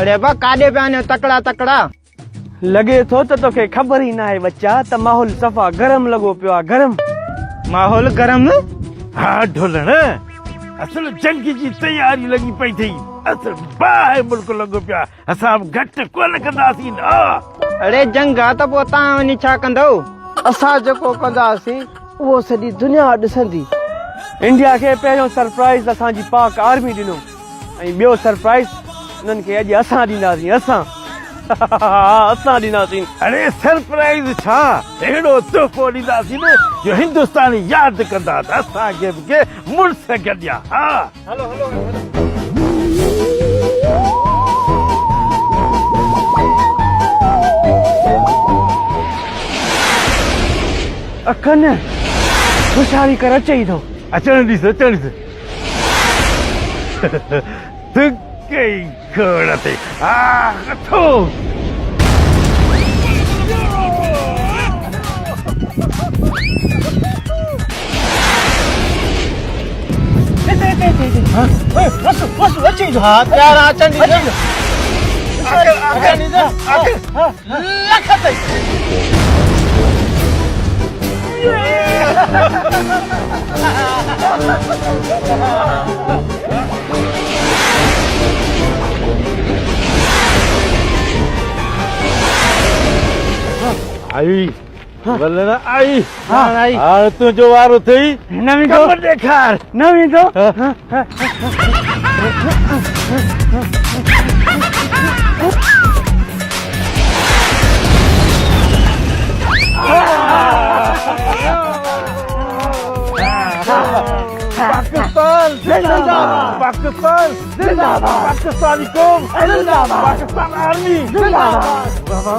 अरे बा काॾे पिया वञो तकड़ा तकड़ा लॻे थो त तोखे ख़बर ई न आहे बच्चा त माहौल सफ़ा गरम लॻो पियो आहे गरम माहौल गरम हाँ ढोलण असल जंग जी तैयारी लगी पई थी असल बाहि मुल्क लॻो पिया असां घटि कोन कंदासीं न अरे जंग आहे त पोइ तव्हां वञी छा कंदव असां जेको कंदासीं उहो सॼी दुनिया ॾिसंदी इंडिया खे पहिरियों सरप्राइज़ असांजी पाक आर्मी ॾिनो ऐं ॿियो सरप्राइज़ उन्हनि खे अॼु असां ॾींदासीं असां ॾींदासीं अरे सरप्राइज़ छा अहिड़ो तोहफ़ो ॾींदासीं न जो हिंदुस्तान यादि कंदा त असांखे बि के मुड़ुस गॾिया हा हलो हलो अखनि होशियारी कर अचे ई थो अचण ॾिस तूं कई खोड़ ते अथो अचे ई थो हा प्यार अचनि लख आई भले न आई आई हाणे तुंहिंजो वारो अथई नवीं कमु ॾेखार नवीं थो पाकिस्तान जिंदाबाद पाकिस्तान जिंदाबाद पाकिस्तानी कौम जिंदाबाद पाकिस्तान आर्मी जिंदाबाद